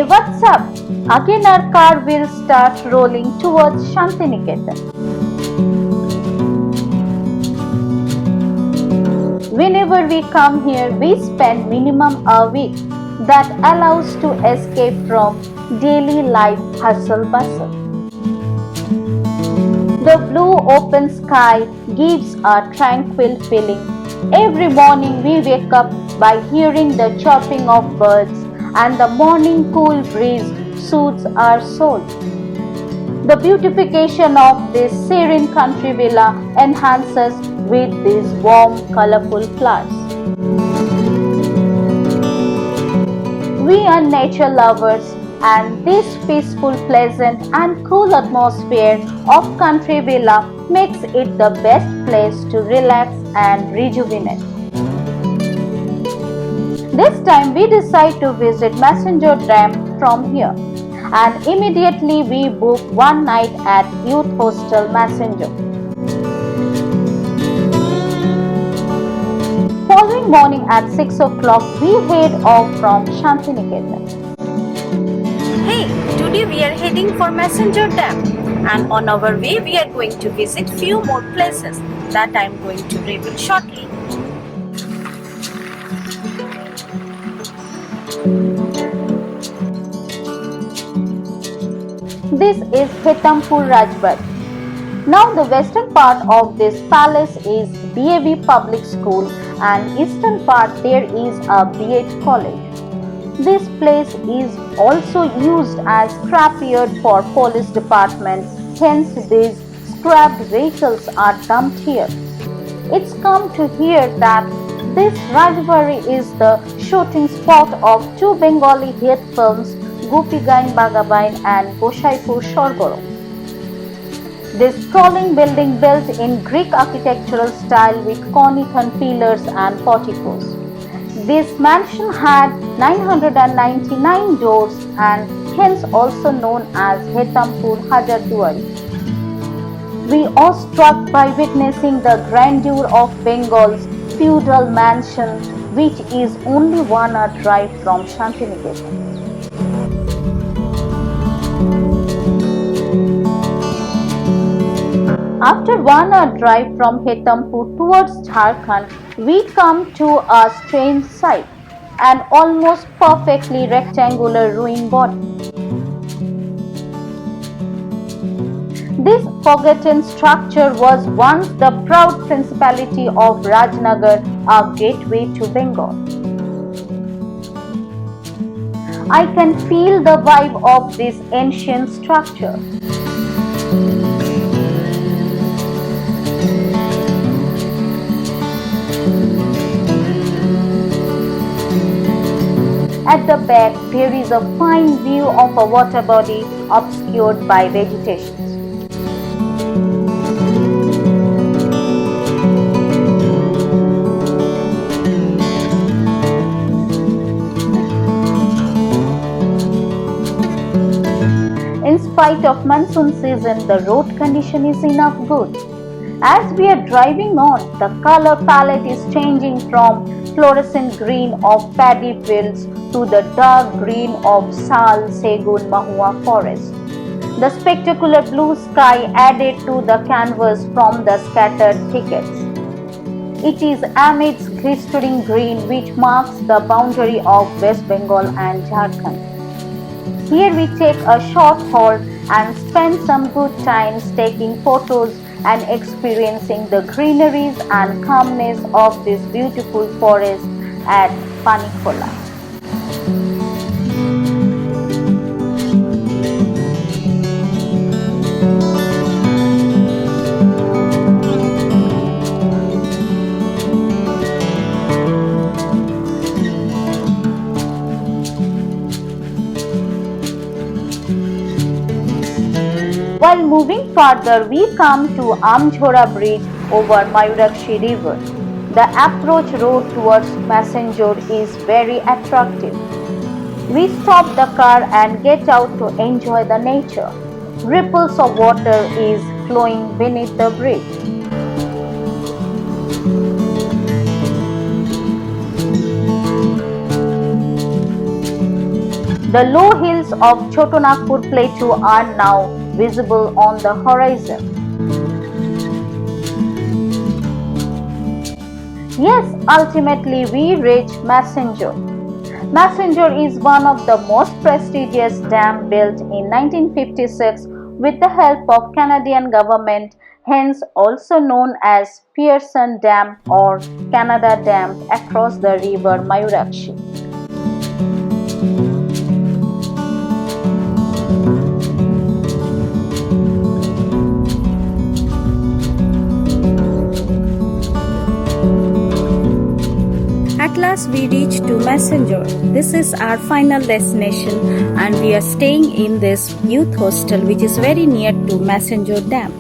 what's up? Again our car will start rolling towards Santiniketan. Whenever we come here, we spend minimum a week. That allows to escape from daily life hustle bustle. The blue open sky gives a tranquil feeling. Every morning we wake up by hearing the chirping of birds, and the morning cool breeze soothes our soul. The beautification of this serene country villa enhances with these warm, colorful flowers. We are nature lovers, and this peaceful, pleasant and cool atmosphere of country villa makes it the best place to relax and rejuvenate. This time we decide to visit Massanjore Dam from here, and immediately we book one night at Youth Hostel Massanjore. Following morning at 6 o'clock, we head off from Santiniketan. Hey, today we are heading for Massanjore Dam, and on our way we are going to visit few more places that I am going to reveal shortly. This is Hetampur Rajbari. Now the western part of this palace is BAV Public School, and eastern part there is a B.Ed College. This place is also used as scrapyard for police department, hence these scrapped vehicles are dumped here. It's come to hear that this Rajbari is the shooting spot of two Bengali hit films, Gupi, Gayen, Bagha, and Goshaipur, Sorgorom. This sprawling building built in Greek architectural style with conical pillars and porticos. This mansion had 999 doors and hence also known as Hetampur Rajbari. We are struck by witnessing the grandeur of Bengal's feudal mansion, which is only 1 hour drive from Santiniketan. After 1 hour drive from Hetampur towards Jharkhand, we come to a strange sight, an almost perfectly rectangular ruin body. This forgotten structure was once the proud principality of Rajnagar, a gateway to Bengal. I can feel the vibe of this ancient structure. At the back, there is a fine view of a water body obscured by vegetation. In spite of monsoon season, the road condition is enough good. As we are driving on, the color palette is changing from fluorescent green of paddy fields to the dark green of sal, segun, mahua forest. The spectacular blue sky added to the canvas from the scattered thickets. It is amidst glistering green which marks the boundary of West Bengal and Jharkhand. Here we take a short halt and spend some good times taking photos and experiencing the greeneries and calmness of this beautiful forest at Panikola. While moving further, we come to Amjhora Bridge over Mayurakshi River. The approach road towards Massanjore is very attractive. We stop the car and get out to enjoy the nature. Ripples of water is flowing beneath the bridge. The low hills of Chotanagpur Plateau are now visible on the horizon. Yes, ultimately we reach Massanjore. Massanjore is one of the most prestigious dams built in 1956 with the help of Canadian government, hence also known as Pearson Dam or Canada Dam across the river Mayurakshi. At last we reached to Massanjore. This is our final destination and we are staying in this youth hostel which is very near to Massanjore Dam.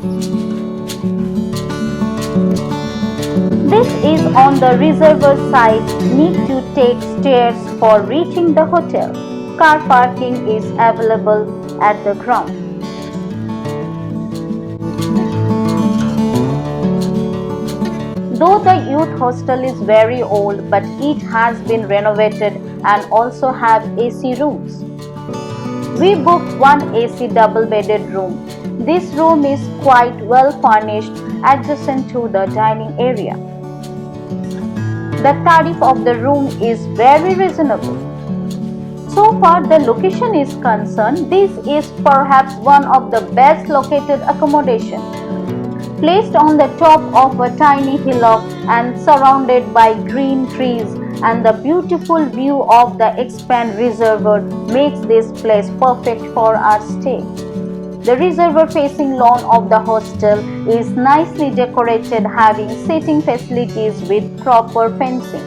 This is on the reservoir side. Need to take stairs for reaching the hotel. Car parking is available at the ground. Though the youth hostel is very old, but it has been renovated and also have AC rooms. We booked one AC double-bedded room. This room is quite well furnished, adjacent to the dining area. The tariff of the room is very reasonable. So far the location is concerned, this is perhaps one of the best located accommodation. Placed on the top of a tiny hillock and surrounded by green trees and the beautiful view of the expand reservoir makes this place perfect for our stay. The reservoir facing lawn of the hostel is nicely decorated, having seating facilities with proper fencing.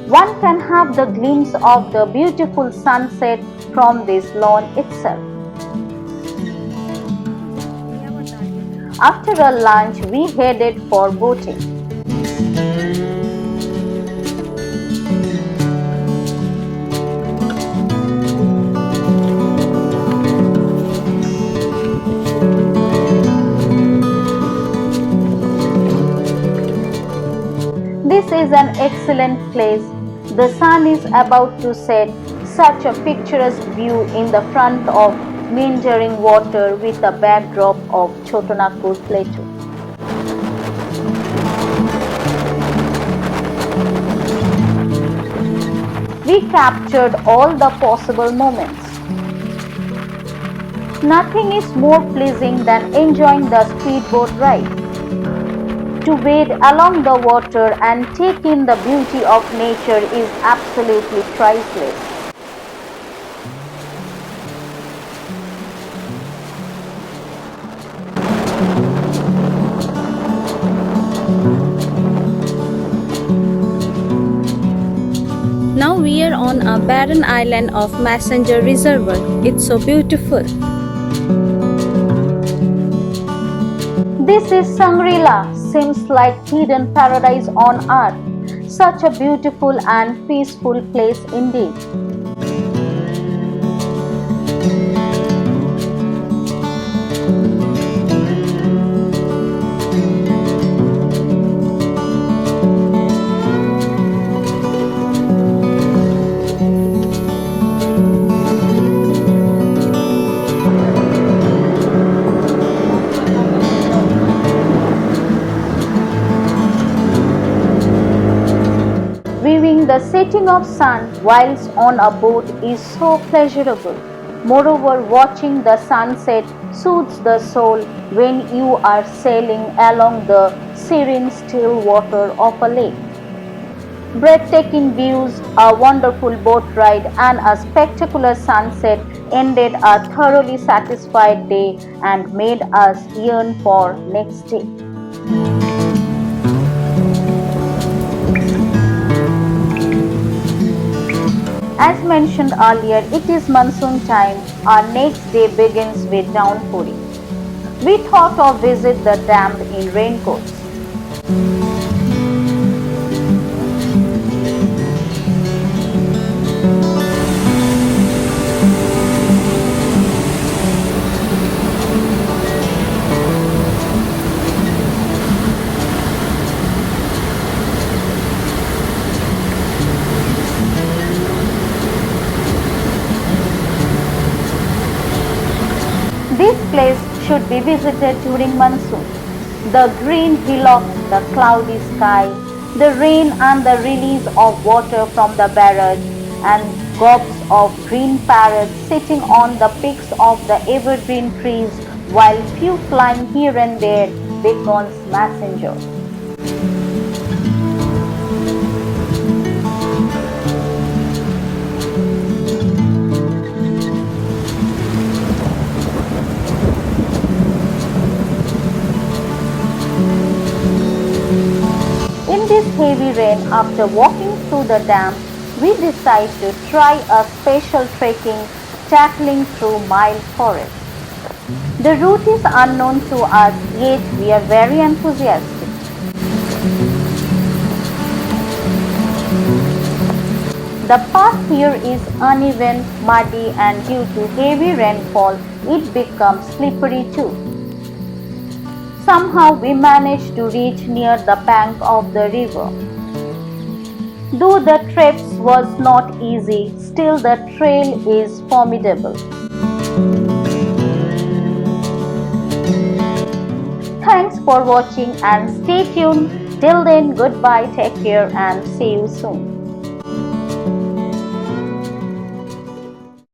One can have the glimpse of the beautiful sunset from this lawn itself. After a lunch, we headed for boating. This is an excellent place. The sun is about to set. Such a picturesque view in the front of meandering water with a backdrop of Chotanagpur Plateau. We captured all the possible moments. Nothing is more pleasing than enjoying the speedboat ride. To wade along the water and take in the beauty of nature is absolutely priceless. Now we are on a barren island of Massanjore Reservoir. It's so beautiful. This is Shangri-La, seems like hidden paradise on earth. Such a beautiful and peaceful place indeed. Viewing the setting of sun whilst on a boat is so pleasurable. Moreover, watching the sunset soothes the soul when you are sailing along the serene still water of a lake. Breathtaking views, a wonderful boat ride and a spectacular sunset ended a thoroughly satisfied day and made us yearn for next day. As mentioned earlier, it is monsoon time. Our next day begins with downpouring. We thought of visit the dam in raincoats. should be visited during monsoon. The green hillocks, the cloudy sky, the rain and the release of water from the barrage, and gobs of green parrots sitting on the peaks of the evergreen trees while few flying here and there beckons Massanjore. In this heavy rain, after walking through the dam, we decide to try a special trekking tackling through mild forest. The route is unknown to us, yet we are very enthusiastic. The path here is uneven, muddy, and due to heavy rainfall, it becomes slippery too. Somehow we managed to reach near the bank of the river. Though the trip was not easy, still the trail is formidable. Thanks for watching and stay tuned. Till then, goodbye, take care, and see you soon.